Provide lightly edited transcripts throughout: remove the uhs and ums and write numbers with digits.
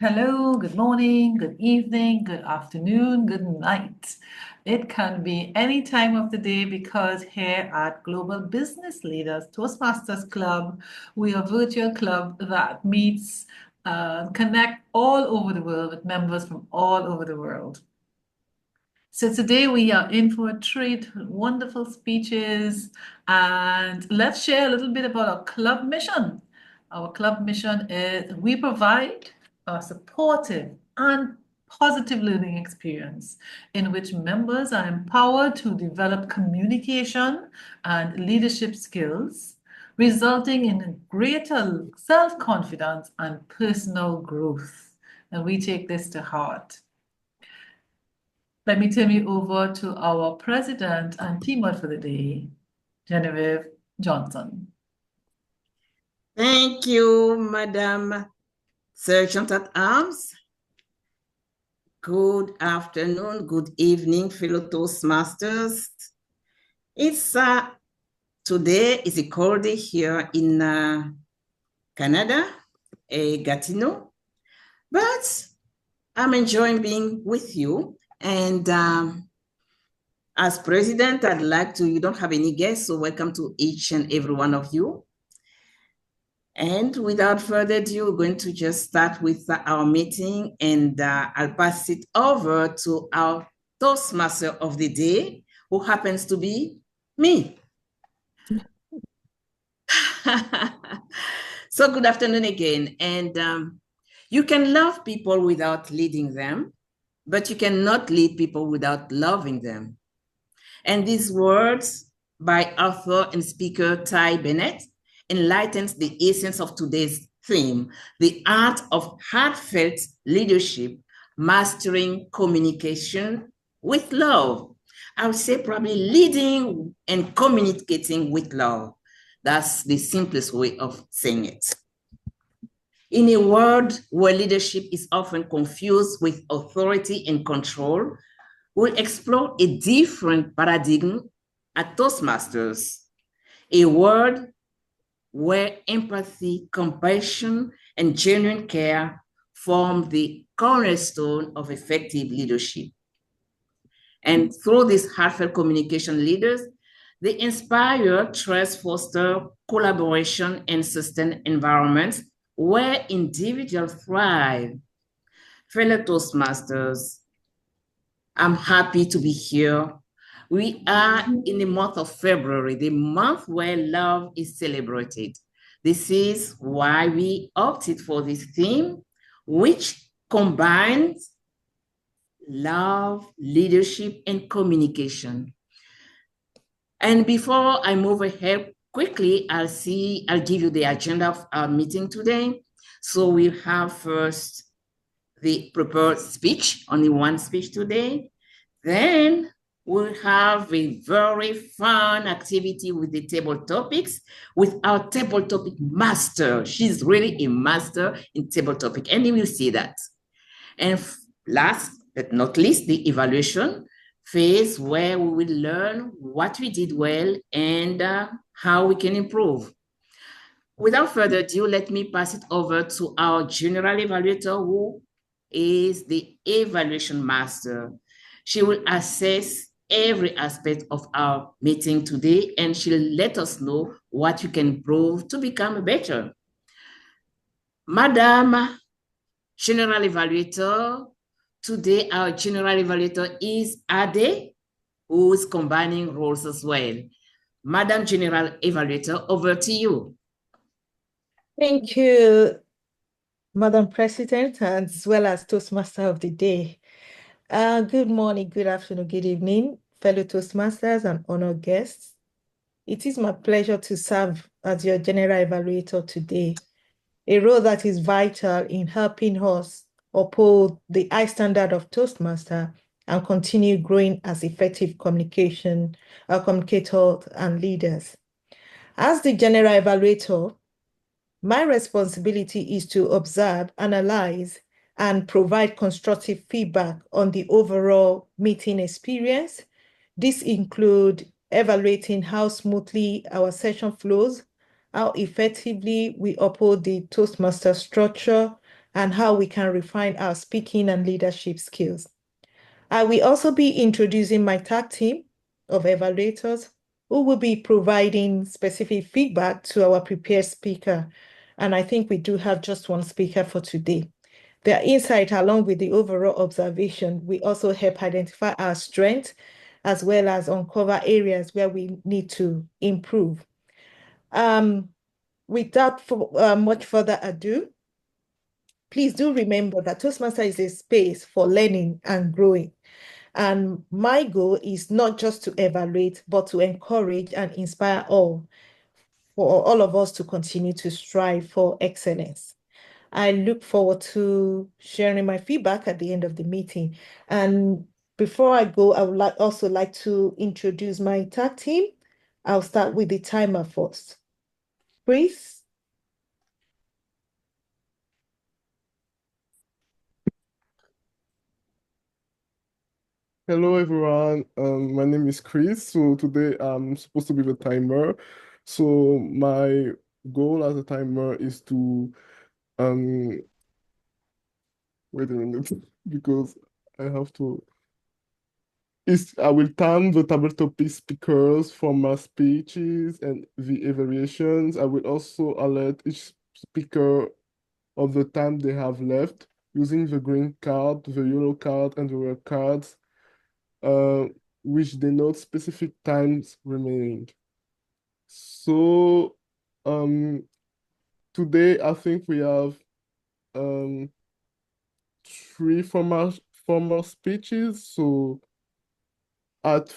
Hello, good morning, good evening, good afternoon, good night. It can be any time of the day because here at Global Business Leaders Toastmasters Club, we are a virtual club that meets, connect all over the world with members from all over the world. So today we are in for a treat, wonderful speeches, and let's share a little bit about our club mission. Our club mission is we provide a supportive and positive learning experience in which members are empowered to develop communication and leadership skills, resulting in greater self-confidence and personal growth. And we take this to heart. Let me turn you over to our president and teamwork for the day, Genevieve Johnson. Thank you, Madam Sergeant at Arms. Good afternoon, good evening, fellow Toastmasters. It's today is a cold day here in Canada, Gatineau, but I'm enjoying being with you. And as president, I'd like to, you don't have any guests, so welcome to each and every one of you. And without further ado, we're going to just start with our meeting, and I'll pass it over to our Toastmaster of the day, who happens to be me. So good afternoon again. And you can love people without leading them, but you cannot lead people without loving them. And these words by author and speaker Ty Bennett enlightens the essence of today's theme, the art of heartfelt leadership, mastering communication with love. I would say probably leading and communicating with love. That's the simplest way of saying it. In a world where leadership is often confused with authority and control, we'll explore a different paradigm at Toastmasters, a world where empathy, compassion, and genuine care form the cornerstone of effective leadership. And through these heartfelt communication leaders, they inspire, trust, foster collaboration, and sustain environments where individuals thrive. Fellow Toastmasters, I'm happy to be here. We are in the month of February, the month where love is celebrated. This is why we opted for this theme, which combines love, leadership, and communication. And before I move ahead quickly, I'll give you the agenda of our meeting today. So we have first the prepared speech, only one speech today. Then we'll have a very fun activity with the table topics with our table topic master. She's really a master in table topic, and you will see that. And last but not least, the evaluation phase where we will learn what we did well and how we can improve. Without further ado, let me pass it over to our general evaluator, who is the evaluation master. She will assess every aspect of our meeting today, and she'll let us know what you can improve to become better. Madam General Evaluator, today our General Evaluator is Ade, who is combining roles as well. Madam General Evaluator, over to you. Thank you, Madam President, as well as Toastmaster of the Day. Good morning, good afternoon, good evening, fellow Toastmasters and honored guests. It is my pleasure to serve as your General Evaluator today, a role that is vital in helping us uphold the high standard of Toastmaster and continue growing as effective communicators and leaders. As the General Evaluator, my responsibility is to observe, analyze, and provide constructive feedback on the overall meeting experience. This includes evaluating how smoothly our session flows, how effectively we uphold the Toastmaster structure, and how we can refine our speaking and leadership skills. I will also be introducing my tag team of evaluators who will be providing specific feedback to our prepared speaker. And I think we do have just one speaker for today. Their insight, along with the overall observation, will also help identify our strengths as well as uncover areas where we need to improve. Without much further ado, please do remember that Toastmaster is a space for learning and growing. And my goal is not just to evaluate, but to encourage and inspire for all of us to continue to strive for excellence. I look forward to sharing my feedback at the end of the meeting. And before I go, I would also like to introduce my tag team. I'll start with the timer first. Chris. Hello everyone, my name is Chris. So today I'm supposed to be the timer. So my goal as a timer is to wait a minute because I have to. I will time the table topic speakers for my speeches and the evaluations. I will also alert each speaker of the time they have left using the green card, the yellow card, and the red cards, uh, which denote specific times remaining. So, today I think we have um, three formal speeches. So at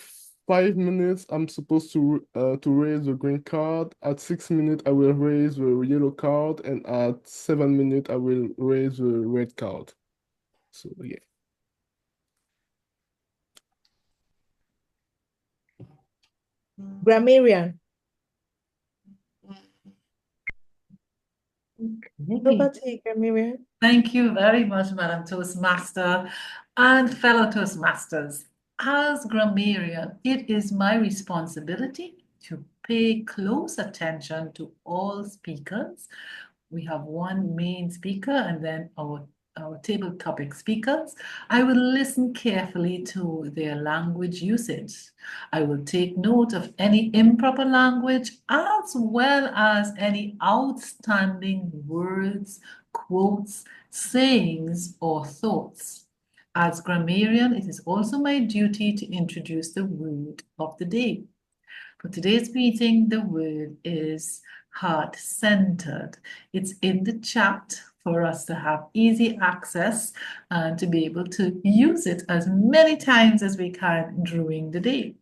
5 minutes, I'm supposed to raise the green card. At 6 minutes, I will raise the yellow card, and at 7 minutes, I will raise the red card. So yeah. Grammarian. Over to you, Grammarian. Thank you very much, Madam Toastmaster and fellow Toastmasters. As grammarian, it is my responsibility to pay close attention to all speakers. We have one main speaker and then our table topic speakers. I will listen carefully to their language usage. I will take note of any improper language as well as any outstanding words, quotes, sayings, or thoughts. As grammarian, it is also my duty to introduce the word of the day. For today's meeting, the word is heart-centered. It's in the chat for us to have easy access and to be able to use it as many times as we can during the day.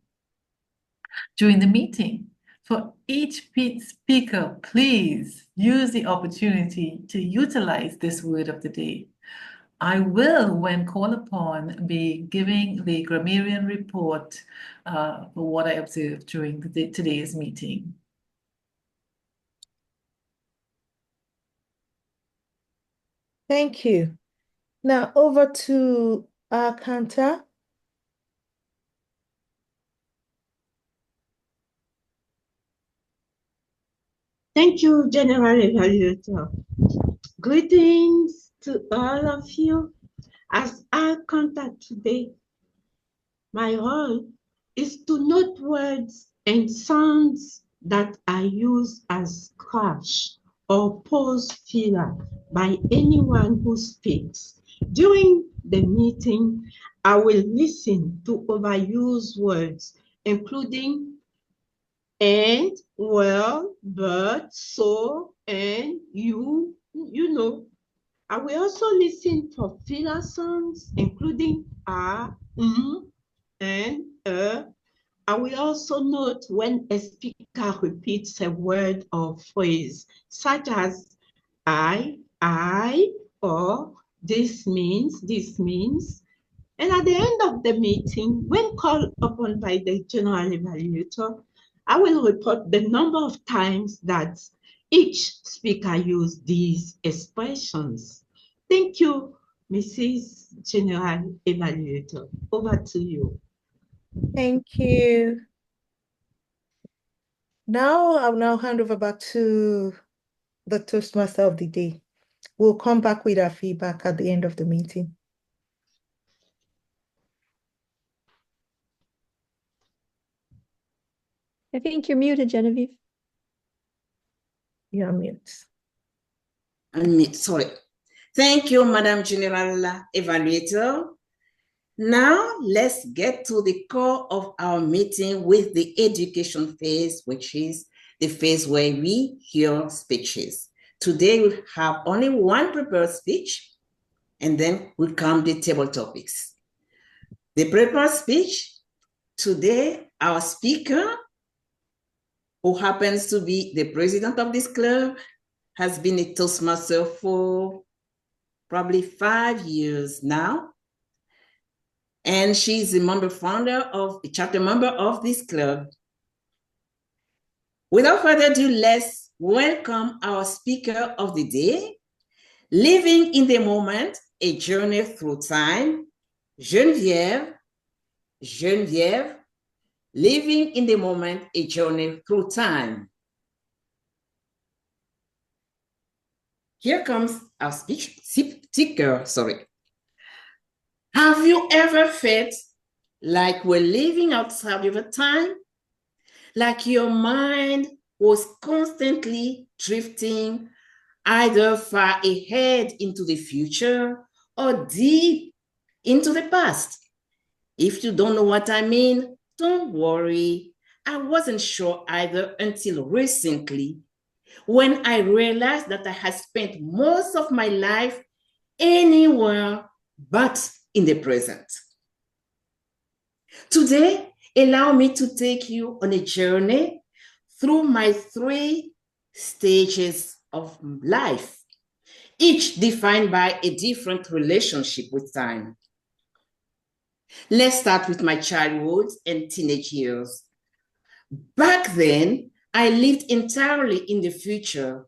During the meeting, for each speaker, please use the opportunity to utilize this word of the day. I will, when called upon, be giving the grammarian report for what I observed during today's meeting. Thank you. Now over to Kanta. Thank you, General Evaluator. Greetings to all of you. As I contact today, my role is to note words and sounds that are used as crash or pause filler by anyone who speaks. During the meeting, I will listen to overused words, including and, well, but, so, and, you know. I will also listen for filler sounds, including and, I will also note when a speaker repeats a word or phrase, such as I, or this means. And at the end of the meeting, when called upon by the general evaluator, I will report the number of times that each speaker used these expressions. Thank you, Mrs. General Evaluator. Over to you. Thank you. Now I'll hand over back to the Toastmaster of the day. We'll come back with our feedback at the end of the meeting. I think you're muted, Genevieve. You're mute. Sorry. Thank you, Madam General Evaluator. Now, let's get to the core of our meeting with the education phase, which is the phase where we hear speeches. Today, we have only one prepared speech, and then will come the table topics. The prepared speech, today, our speaker, who happens to be the president of this club, has been a Toastmaster for probably 5 years now. And she's a chapter member of this club. Without further ado, let's welcome our speaker of the day, living in the moment, a journey through time, Geneviève, living in the moment, a journey through time. Here comes our speaker. Have you ever felt like we're living outside of a time? Like your mind was constantly drifting either far ahead into the future or deep into the past? If you don't know what I mean, don't worry. I wasn't sure either until recently, when I realized that I had spent most of my life anywhere but in the present. Today, allow me to take you on a journey through my 3 stages of life, each defined by a different relationship with time. Let's start with my childhood and teenage years. Back then, I lived entirely in the future,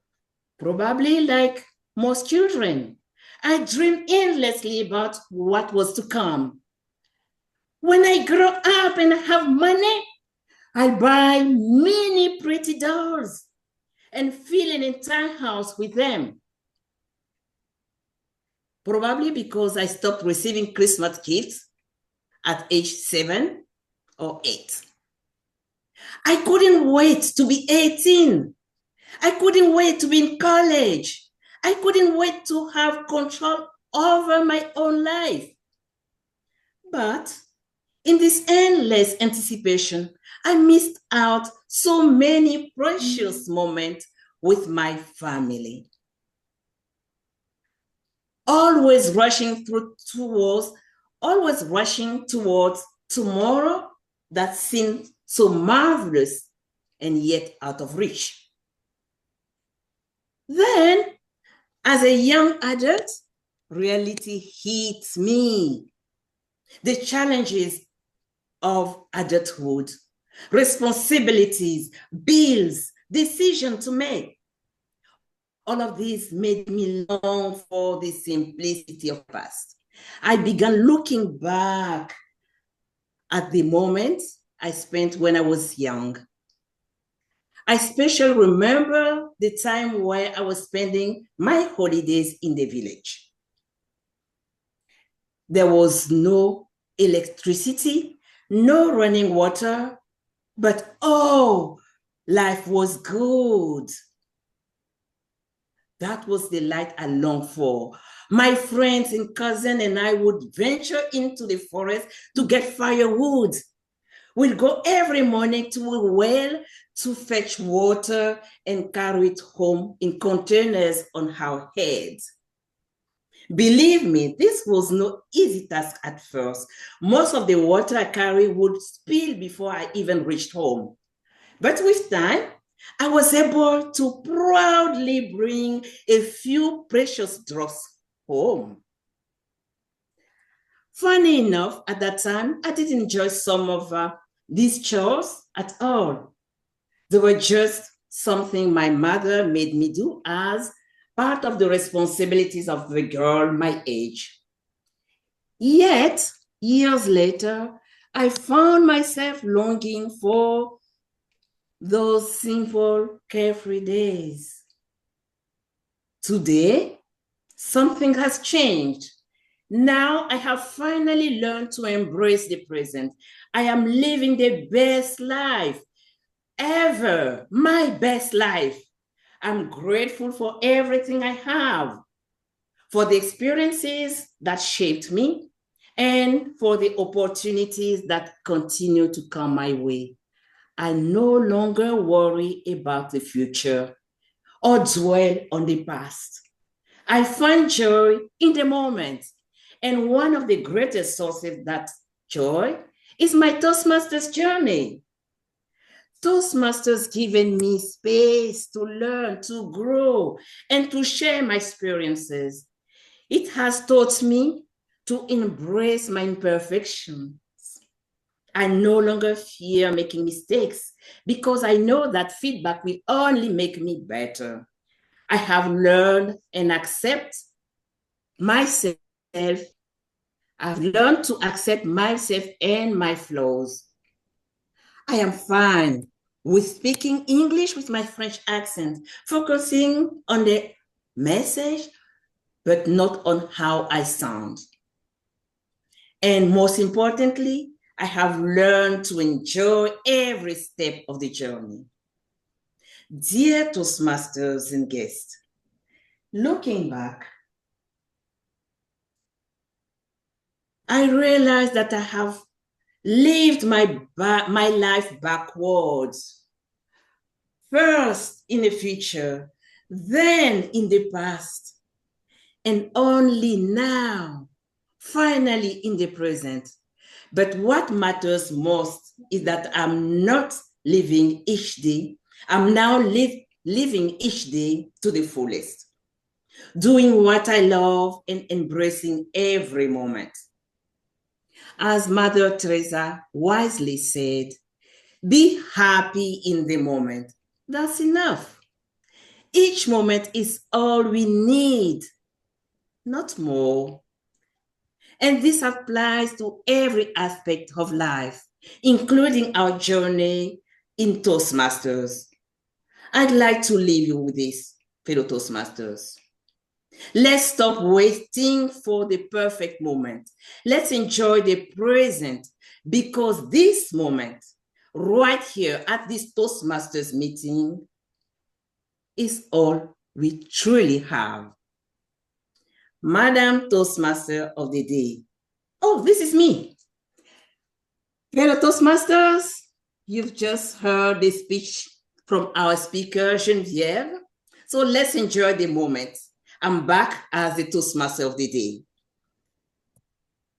probably like most children. I dreamed endlessly about what was to come. When I grow up and have money, I'll buy many pretty dolls and fill an entire house with them. Probably because I stopped receiving Christmas gifts at age 7 or 8. I couldn't wait to be 18. I couldn't wait to be in college. I couldn't wait to have control over my own life. But in this endless anticipation, I missed out so many precious moments with my family. Always rushing towards tomorrow that seemed so marvelous and yet out of reach. Then, as a young adult, reality hits me. The challenges of adulthood, responsibilities, bills, decisions to make. All of this made me long for the simplicity of the past. I began looking back at the moments I spent when I was young. I especially remember the time where I was spending my holidays in the village. There was no electricity, no running water, but oh, life was good. That was the life I longed for. My friends and cousins and I would venture into the forest to get firewood. We'd go every morning to a well to fetch water and carry it home in containers on our heads. Believe me, this was no easy task at first. Most of the water I carried would spill before I even reached home. But with time, I was able to proudly bring a few precious drops home. Funny enough, at that time, I didn't enjoy some of these chores at all. They were just something my mother made me do as part of the responsibilities of the girl my age. Yet, years later, I found myself longing for those simple, carefree days. Today, Something has changed. Now I have finally learned to embrace the present. I am living the best life ever, my best life. I'm grateful for everything I have, for the experiences that shaped me, and for the opportunities that continue to come my way. I no longer worry about the future or dwell on the past. I find joy in the moment. And one of the greatest sources of that joy is my Toastmasters journey. Toastmasters given me space to learn, to grow, and to share my experiences. It has taught me to embrace my imperfections. I no longer fear making mistakes because I know that feedback will only make me better. I have learned and accept myself. I've learned to accept myself and my flaws. I am fine with speaking English with my French accent, focusing on the message, but not on how I sound. And most importantly, I have learned to enjoy every step of the journey. Dear Toastmasters and guests, looking back, I realize that I have lived my life backwards. First in the future, then in the past, and only now, finally in the present. But what matters most is that I'm not living each day. I'm now living each day to the fullest, doing what I love and embracing every moment. As Mother Teresa wisely said, be happy in the moment. That's enough. Each moment is all we need, not more. And this applies to every aspect of life, including our journey in Toastmasters. I'd like to leave you with this, fellow Toastmasters. Let's stop waiting for the perfect moment. Let's enjoy the present, because this moment, right here at this Toastmasters meeting, is all we truly have. Madam Toastmaster of the Day. Oh, this is me. Fellow Toastmasters, you've just heard the speech from our speaker, Geneviève. So let's enjoy the moment. I'm back as the Toastmaster of the Day.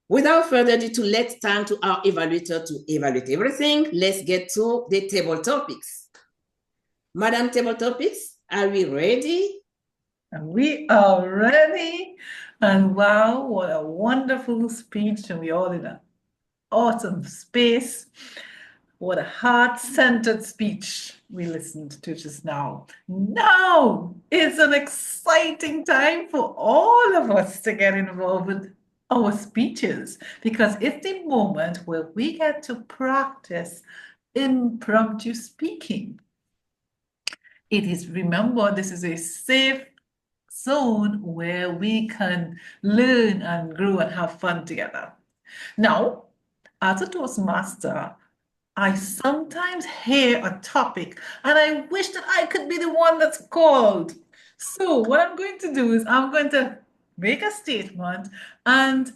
Without further ado, let's turn to our evaluator to evaluate everything. Let's get to the table topics. Madam Table Topics, are we ready? And we are ready. And wow, what a wonderful speech. And we all in an awesome space. What a heart-centered speech we listened to just now. Now it's an exciting time for all of us to get involved with our speeches, because it's the moment where we get to practice impromptu speaking. It is, remember, this is a safe zone where we can learn and grow and have fun together. Now, as a Toastmaster, I sometimes hear a topic and I wish that I could be the one that's called. So what I'm going to do is I'm going to make a statement, and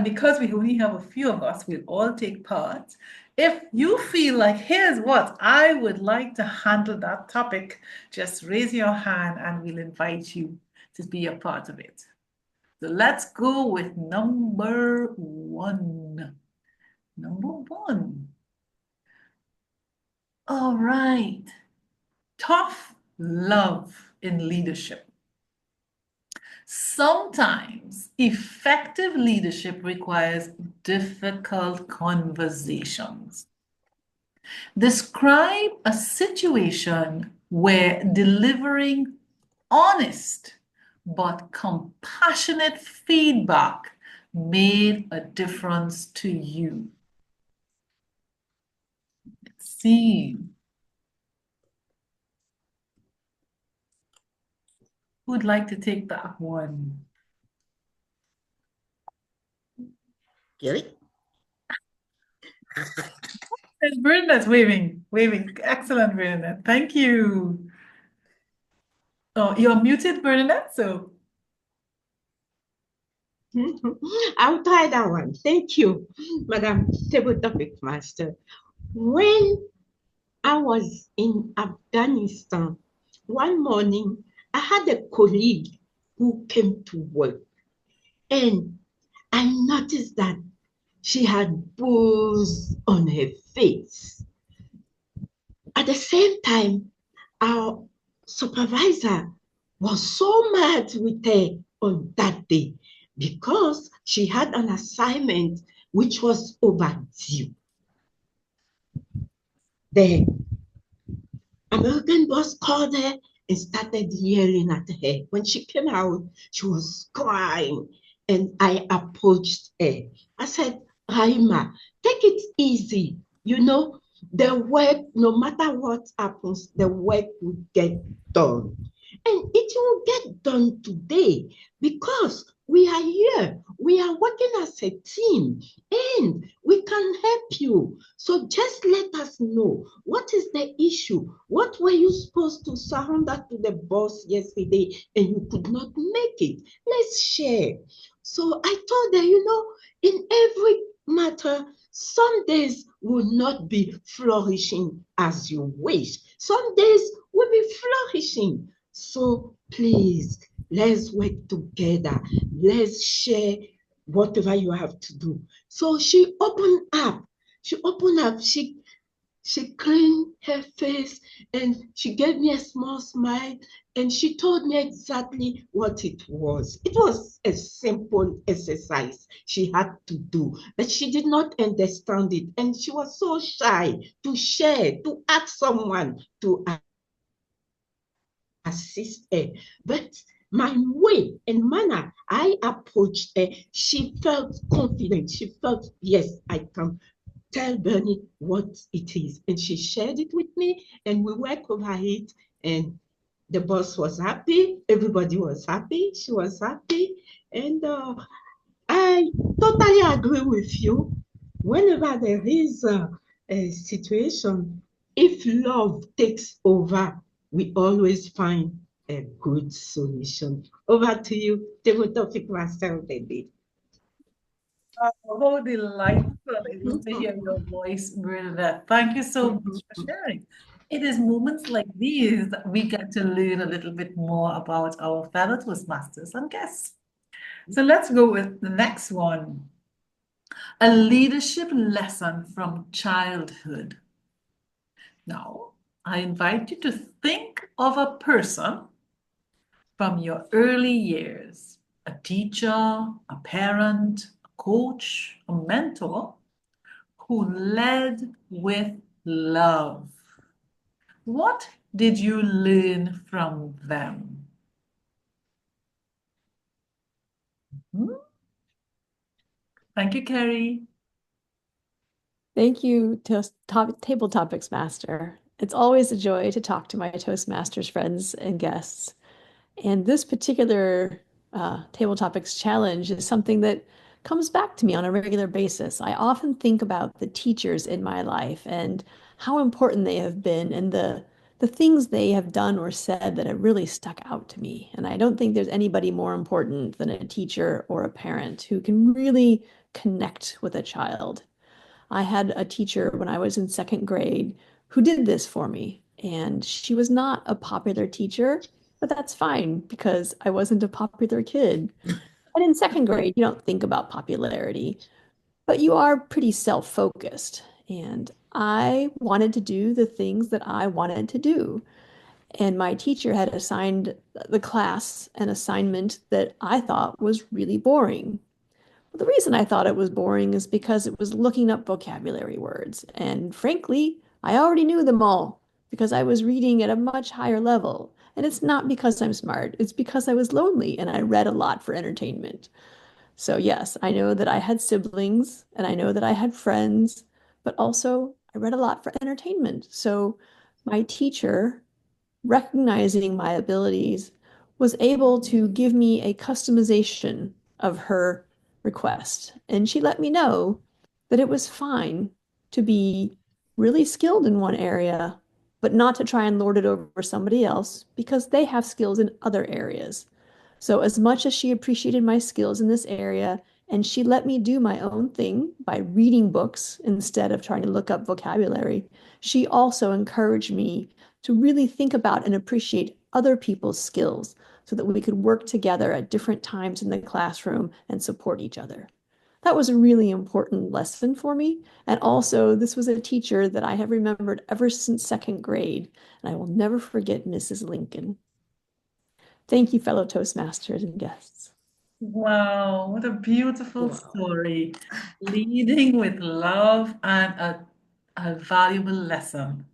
because we only have a few of us, we'll all take part. If you feel like, here's what I would like to handle that topic, just raise your hand and we'll invite you to be a part of it. So let's go with number one. Number one. All right. Tough love in leadership. Sometimes effective leadership requires difficult conversations. Describe a situation where delivering honest but compassionate feedback made a difference to you. Let's see. Who'd like to take that one? Kelly? There's Bernadette waving, waving. Excellent, Bernadette. Thank you. Oh, you're muted, Bernadette, so I'll try that one. Thank you, Madam Table Topic Master. When I was in Afghanistan, one morning I had a colleague who came to work, and I noticed that she had booze on her face. At the same time, our supervisor was so mad with her on that day because she had an assignment which was overdue. The American boss called her and started yelling at her. When she came out, she was crying, and I approached her. I said, Raima, take it easy. You know, the work, no matter what happens, the work will get done. And it will get done today because we are here. We are working as a team and we can help you. So just let us know what is the issue. What were you supposed to surrender to the boss yesterday and you could not make it? Let's share. So I told her, you know, in every matter, some days will not be flourishing as you wish. Some days will be flourishing. So please, let's work together. Let's share whatever you have to do. So she opened up. She opened up. She cleaned her face and she gave me a small smile and she told me exactly what it was. It was a simple exercise she had to do, but she did not understand it. And she was so shy to share, to ask someone to assist her. But my way and manner I approached her, she felt confident. She felt, yes, I can tell Bernie what it is. And she shared it with me and we worked over it. And the boss was happy. Everybody was happy. She was happy. And I totally agree with you. Whenever there is a situation, if love takes over, we always find a good solution. Over to you, Table Topic Master of the Day. how delightful it is to hear your voice, Bernadette. Thank you so much for sharing. It is moments like these that we get to learn a little bit more about our fellow Toastmasters and guests. So let's go with the next one. A leadership lesson from childhood. Now, I invite you to think of a person from your early years, a teacher, a parent, a coach, a mentor who led with love. What did you learn from them? Hmm? Thank you, Carrie. Thank you, Table Topics Master. It's always a joy to talk to my Toastmasters friends and guests. And this particular Table Topics challenge is something that comes back to me on a regular basis. I often think about the teachers in my life and how important they have been and the things they have done or said that have really stuck out to me. And I don't think there's anybody more important than a teacher or a parent who can really connect with a child. I had a teacher when I was in second grade who did this for me. And she was not a popular teacher, but that's fine because I wasn't a popular kid. And in second grade, you don't think about popularity, but you are pretty self-focused. And I wanted to do the things that I wanted to do. And my teacher had assigned the class an assignment that I thought was really boring. The reason I thought it was boring is because it was looking up vocabulary words. And frankly, I already knew them all because I was reading at a much higher level. And it's not because I'm smart, it's because I was lonely and I read a lot for entertainment. So, yes, I know that I had siblings and I know that I had friends, but also I read a lot for entertainment. So, my teacher, recognizing my abilities, was able to give me a customization of her request. And she let me know that it was fine to be really skilled in one area, but not to try and lord it over somebody else because they have skills in other areas. So, as much as she appreciated my skills in this area, and she let me do my own thing by reading books instead of trying to look up vocabulary, she also encouraged me to really think about and appreciate other people's skills so that we could work together at different times in the classroom and support each other. That was a really important lesson for me. And also, this was a teacher that I have remembered ever since second grade, and I will never forget Mrs. Lincoln. Thank you, fellow Toastmasters and guests. Wow, what a beautiful Wow. story. Leading with love and a valuable lesson.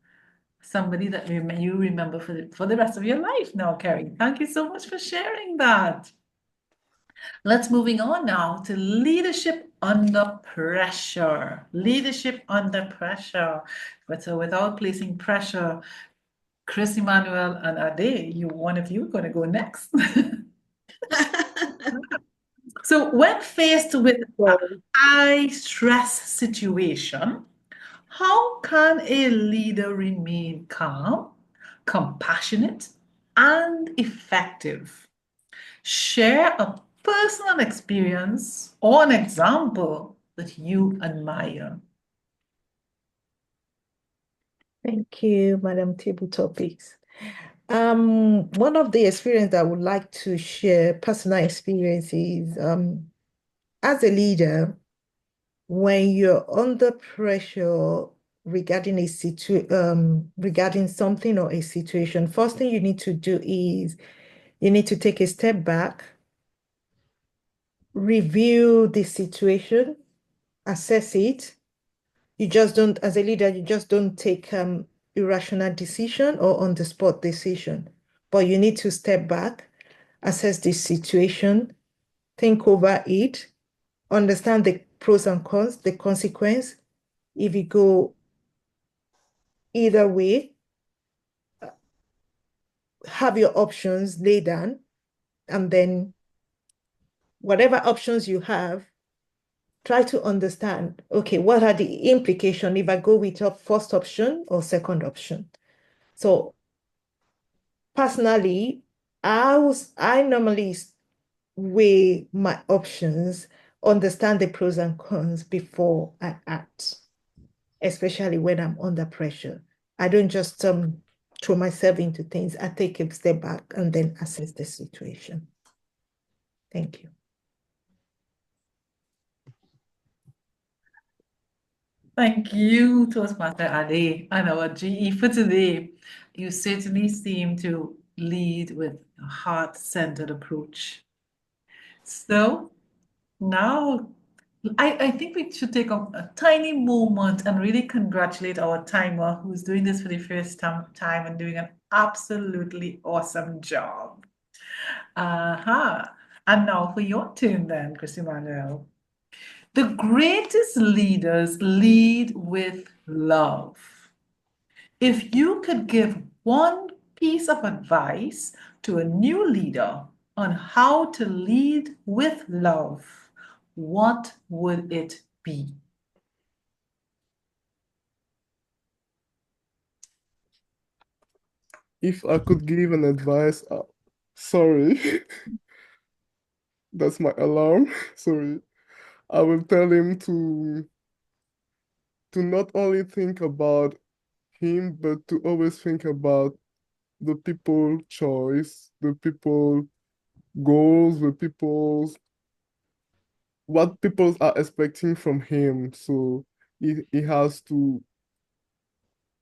Somebody that you remember for the rest of your life now, Carrie. Thank you so much for sharing that. Let's moving on now to leadership under pressure. Leadership under pressure. But so without placing pressure, Chris Emmanuel and Ade, one of you going to go next. So when faced with a high stress situation, how can a leader remain calm, compassionate, and effective? Share a personal experience or an example that you admire. Thank you, Madam Table Topics. One of the experience that I would like to share, personal experiences, as a leader, when you're under pressure regarding regarding something or a situation, first thing you need to do is you need to take a step back, review the situation, assess it. You just don't, as a leader, you just don't take irrational decision or on the spot decision, but you need to step back, assess the situation, think over it, understand the pros and cons, the consequence. If you go either way, have your options laid down, and then whatever options you have, try to understand, okay, what are the implications if I go with your first option or second option? So personally, I normally weigh my options, understand the pros and cons before I act, especially when I'm under pressure. I don't just throw myself into things. I take a step back and then assess the situation. Thank you. Thank you, Toastmaster Ade, and our GE for today. You certainly seem to lead with a heart-centered approach. So now I think we should take a tiny moment and really congratulate our timer who's doing this for the first time and doing an absolutely awesome job. And now for your turn then, Chris Emmanuel. The greatest leaders lead with love. If you could give one piece of advice to a new leader on how to lead with love, what would it be? If I could give an advice, sorry, that's my alarm. Sorry. I will tell him to not only think about him, but to always think about the people choice, the people goals, the people's what people are expecting from him. So he has to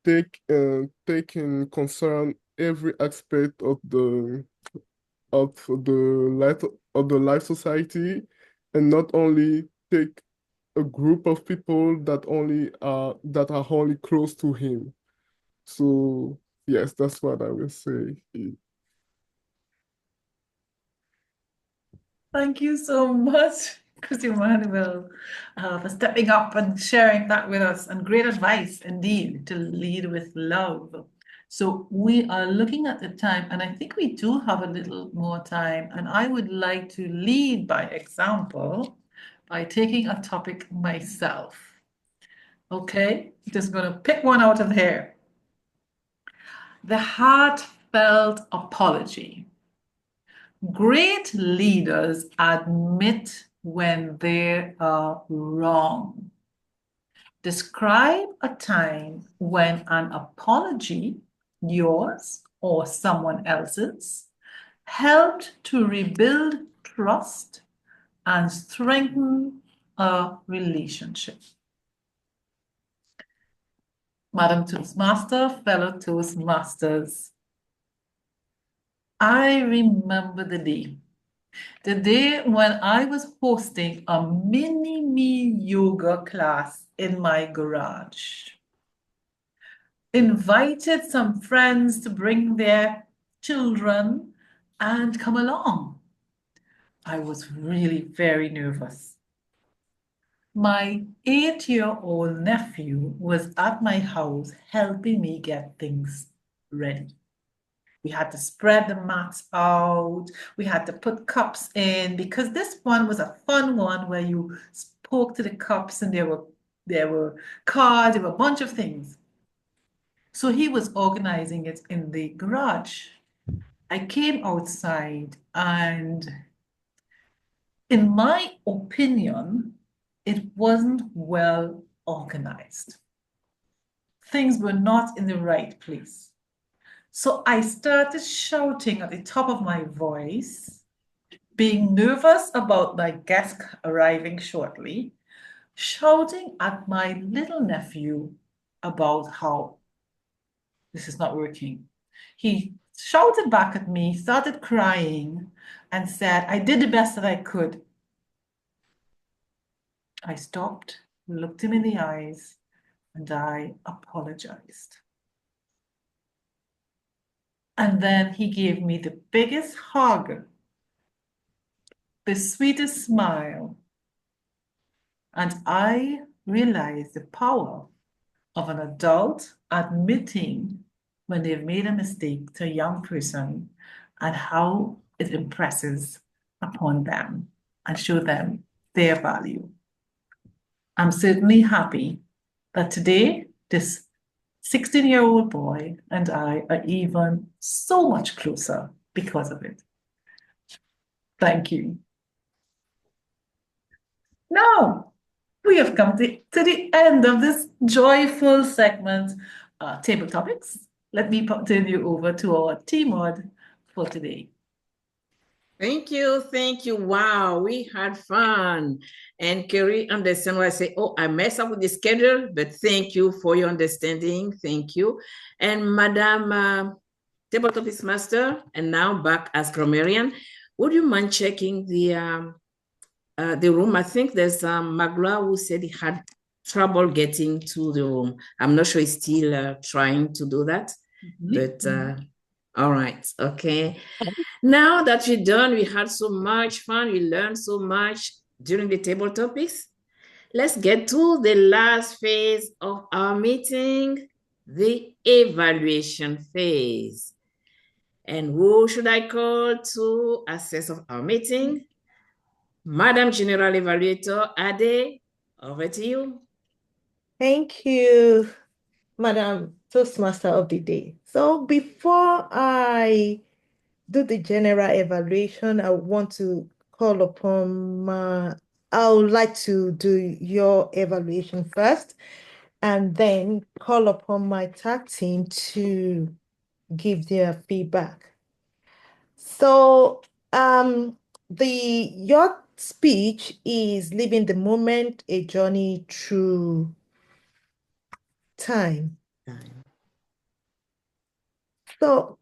take in concern every aspect of the life society, and not only take a group of people that are only close to him. So yes, that's what I will say. Thank you so much, Chris Emmanuel, for stepping up and sharing that with us. And great advice indeed to lead with love. So we are looking at the time, and I think we do have a little more time. And I would like to lead by example by taking a topic myself. Okay, just gonna pick one out of here. The heartfelt apology. Great leaders admit when they are wrong. Describe a time when an apology, yours or someone else's, helped to rebuild trust and strengthen a relationship. Madam Toastmaster, fellow Toastmasters, I remember the day when I was hosting a mini-me yoga class in my garage. Invited some friends to bring their children and come along. I was really very nervous. My 8-year-old nephew was at my house helping me get things ready. We had to spread the mats out. We had to put cups in because this one was a fun one where you spoke to the cups and there were cards, there were a bunch of things. So he was organizing it in the garage. I came outside and in my opinion, it wasn't well organized. Things were not in the right place. So I started shouting at the top of my voice, being nervous about my guest arriving shortly, shouting at my little nephew about how this is not working. He shouted back at me, started crying, and said, I did the best that I could. I stopped, looked him in the eyes, and I apologized. And then he gave me the biggest hug, the sweetest smile, and I realized the power of an adult admitting when they've made a mistake to a young person and how it impresses upon them and show them their value. I'm certainly happy that today this 16-year-old boy and I are even so much closer because of it. Thank you. Now, we have come to the end of this joyful segment, Table Topics. Let me turn you over to our T-Mod for today. Thank you. Thank you. Wow, we had fun. And Kerry, understand why I say, oh, I messed up with the schedule, but thank you for your understanding. Thank you. And Madam Table Topics Master, and now back as grammarian, would you mind checking the room? I think there's Magla who said he had trouble getting to the room. I'm not sure he's still trying to do that, but all right, okay. Now that we're done, we had so much fun, we learned so much during the table topics. Let's get to the last phase of our meeting, the evaluation phase. And who should I call to assess of our meeting? Madam General Evaluator Ade, over to you. Thank you, Madam Toastmaster of the Day. So before I do the general evaluation, I want to call upon I would like to do your evaluation first and then call upon my tag team to give their feedback. So your speech is Living the Moment, a journey through time. So,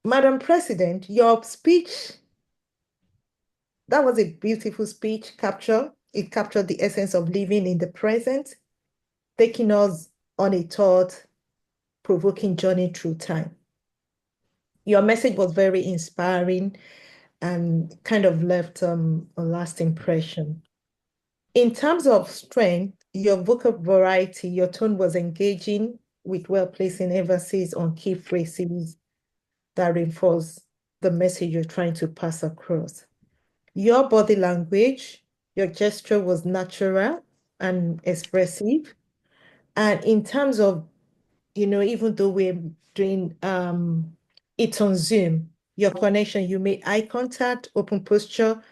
Madam President, your speech, that was a beautiful speech capture. It captured the essence of living in the present, taking us on a thought-provoking journey through time. Your message was very inspiring and kind of left a lasting impression. In terms of strength, your vocal variety, your tone was engaging with well-placed emphasis on key phrases that reinforce the message you're trying to pass across. Your body language Your gesture was natural and expressive. And in terms of, even though we're doing it on Zoom, your connection, you made eye contact, open posture,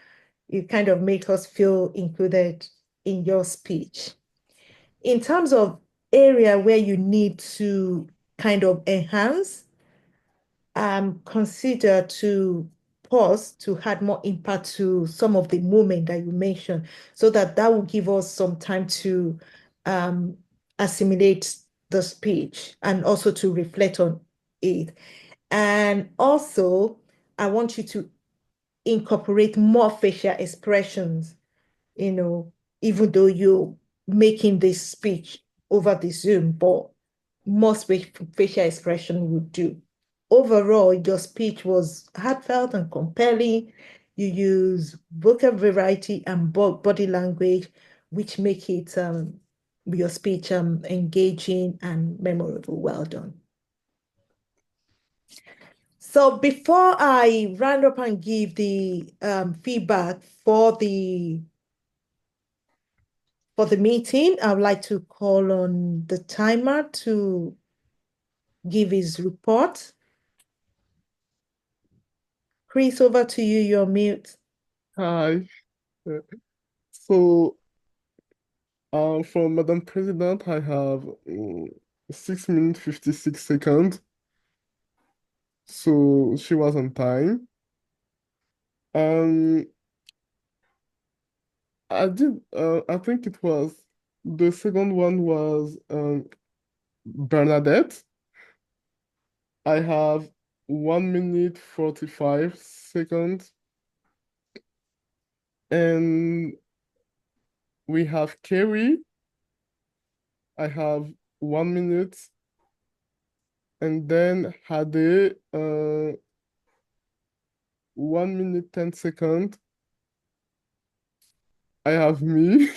you kind of make us feel included in your speech. In terms of area where you need to kind of enhance, consider to pause to add more impact to some of the movement that you mentioned, so that will give us some time to um, assimilate the speech and also to reflect on it. And also, I want you to incorporate more facial expressions, even though you're making this speech over the Zoom, but more facial expression would do. Overall, your speech was heartfelt and compelling. You use vocal variety and body language, which make it your speech engaging and memorable. Well done. So before I round up and give the feedback for the meeting, I would like to call on the timer to give his report. Chris, over to you. You're mute. Hi. So, for Madam President, I have 6 minutes 56 seconds. So she was on time. Um, I think it was the second one was Bernadette. I have 1 minute 45 seconds. And we have Kerry. I have 1 minute. And then Hade, 1 minute 10 seconds. I have me.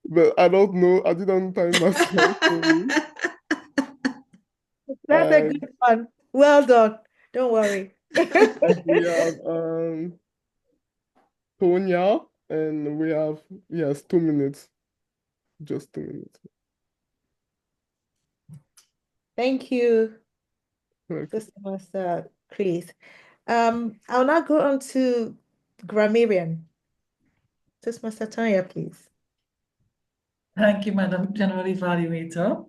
But I don't know. I didn't time myself. Sorry. That's a And good one. Well done. Don't worry. we have Tonya, and we have, yes, 2 minutes. Just 2 minutes. Thank you, Okay. Mr. Chris. I'll now go on to grammarian. Mr. Tanya, please. Thank you, Madam General Evaluator.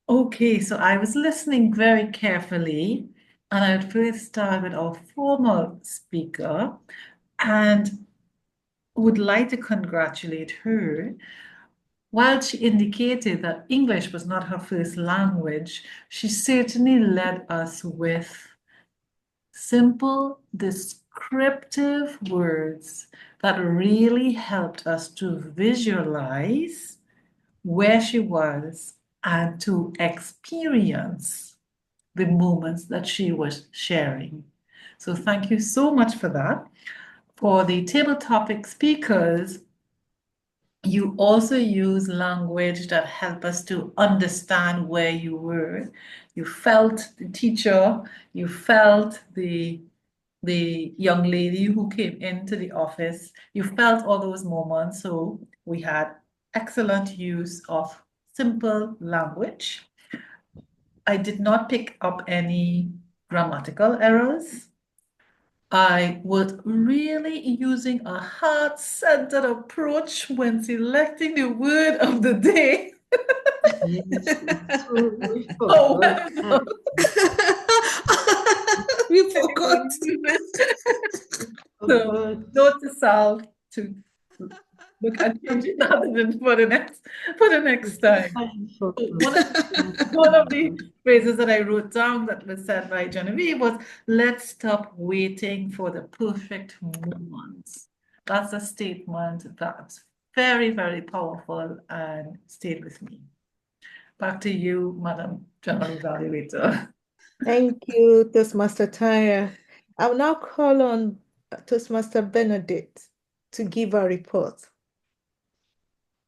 Okay, so I was listening very carefully, and I'd first start with our formal speaker and would like to congratulate her. While she indicated that English was not her first language, she certainly led us with simple, descriptive words that really helped us to visualize where she was and to experience the moments that she was sharing. So thank you so much for that. For the table topic speakers, you also use language that help us to understand where you were. You felt the teacher, you felt the young lady who came into the office. You felt all those moments. So we had excellent use of simple language. I did not pick up any grammatical errors. I was really using a heart-centered approach when selecting the word of the day. Yes, so we forgot. However, We forgot. so Forgot. note to self to look at changing that for the next time. I So forgot. one of the phrases that I wrote down that was said by Genevieve was, let's stop waiting for the perfect moment. That's a statement that's very, very powerful and stayed with me. Back to you, Madam General Evaluator. Thank you, Toastmaster Tanya. I'll now call on Toastmaster Benedict to give a report.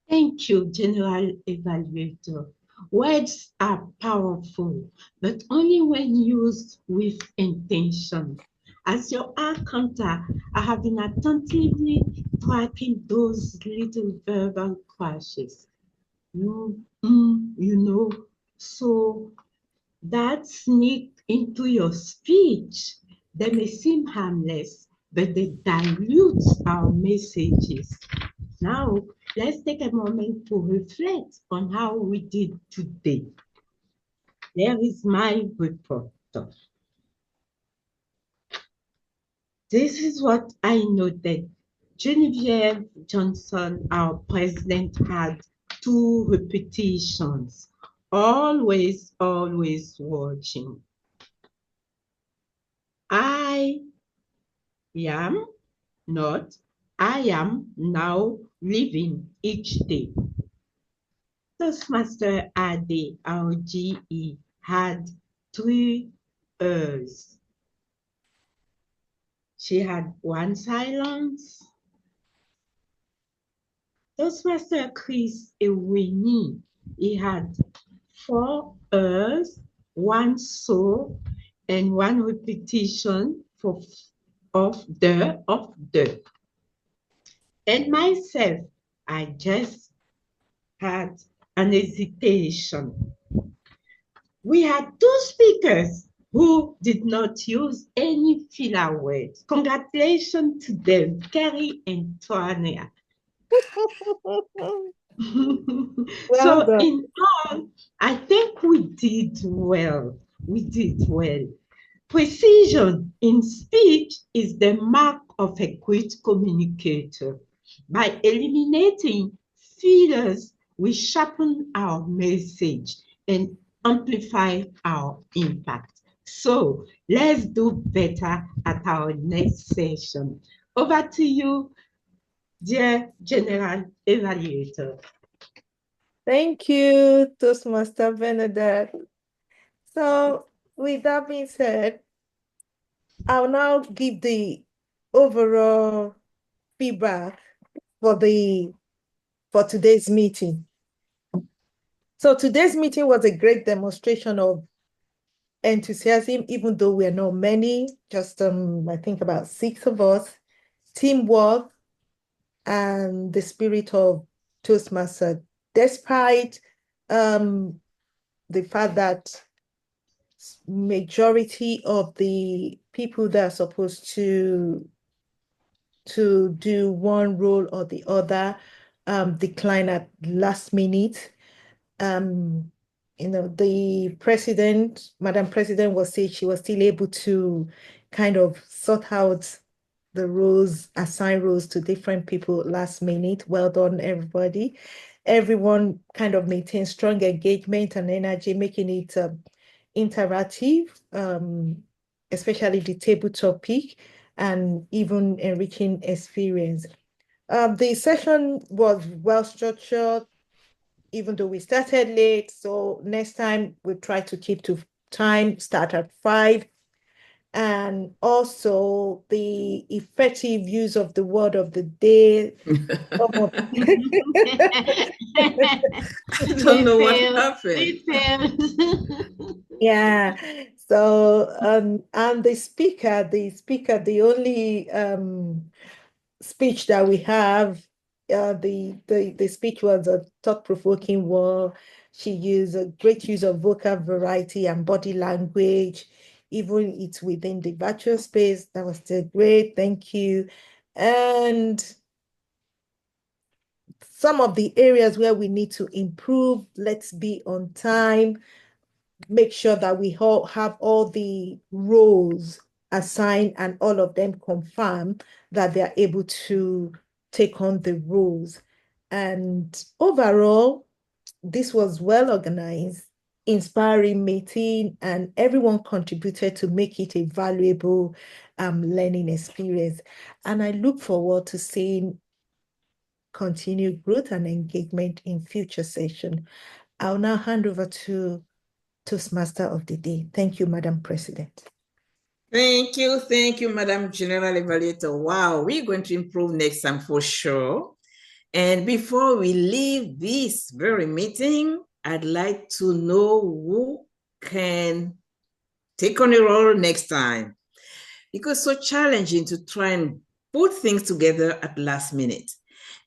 Thank you, General Evaluator. Words are powerful, but only when used with intention. As your art counter, I have been attentively tracking those little verbal crashes. You know, so that sneak into your speech. They may seem harmless, but they dilute our messages. Now, let's take a moment to reflect on how we did today. There is my report. This is what I noted. Genevieve Johnson, our president, had 2 repetitions, always watching. I am not, I am now living each day. Toastmaster Ade, our GE, had 3 E's. She had 1 silence. Toastmaster Chris Ewini, he had 4 E's, 1 so, and 1 repetition of the. And myself, I just had an hesitation. We had 2 speakers who did not use any filler words. Congratulations to them, Kerry and Toania. So done. in all, I think we did well. We did well. Precision in speech is the mark of a great communicator. By eliminating fillers, we sharpen our message and amplify our impact. So let's do better at our next session. Over to you, dear General Evaluator. Thank you, Toastmaster Bernadette. So, with that being said, I'll now give the overall feedback for today's meeting. So today's meeting was a great demonstration of enthusiasm, even though we're not many, just I think about 6 of us, teamwork, and the spirit of Toastmaster, despite the fact that majority of the people that are supposed to do one role or the other decline at last minute. The president, Madam President, was saying she was still able to kind of sort out the roles, assign roles to different people last minute. Well done, everybody. Everyone kind of maintained strong engagement and energy, making it interactive, especially the table topic, and even enriching experience. The session was well structured, even though we started late. So next time we'll try to keep to time, start at 5. And also the effective use of the word of the day. I don't know what happened. Yeah. So and the speaker, the only speech that we have, the speech was a thought-provoking one. She used a great use of vocal variety and body language, even it's within the virtual space. That was still great. Thank you. And some of the areas where we need to improve, let's be on time, make sure that we all have all the roles assigned and all of them confirm that they're able to take on the roles. And overall, this was well organized, inspiring meeting, and everyone contributed to make it a valuable learning experience. And I look forward to seeing continued growth and engagement in future sessions. I'll now hand over to Toastmaster of the Day. Thank you, Madam President. Thank you, Madam General Evaluator. Wow, we're going to improve next time for sure. And before we leave this very meeting, I'd like to know who can take on a role next time. because it's so challenging to try and put things together at last minute.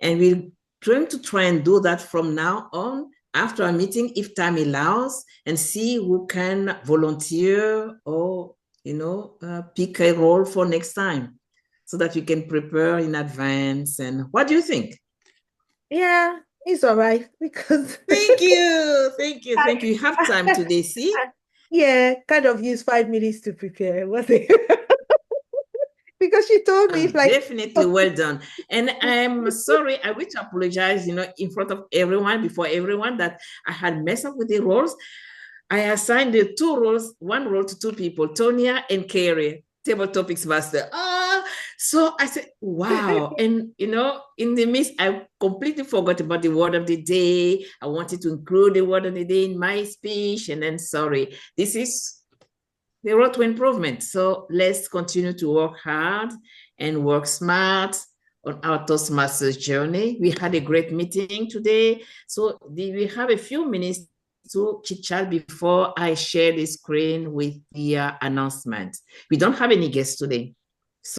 And we're going to try and do that from now on after our meeting, if time allows, and see who can volunteer or, pick a role for next time so that we can prepare in advance. And what do you think? Yeah, it's all right because Thank you. Thank you. Thank you. You have time today, see? yeah, kind of use 5 minutes to prepare. Was it? Because she told me it's like Definitely well done. And I'm sorry, I wish to apologize, in front of everyone, before everyone, that I had messed up with the roles. I assigned the two roles, one role to two people, Tonya and Carrie, Table Topics Master. So I said, wow. And, in the midst, I completely forgot about the word of the day. I wanted to include the word of the day in my speech. And then, sorry, this is the road to improvement. So let's continue to work hard and work smart on our Toastmasters journey. We had a great meeting today. So we have a few minutes to chit chat before I share the screen with the announcement. We don't have any guests today.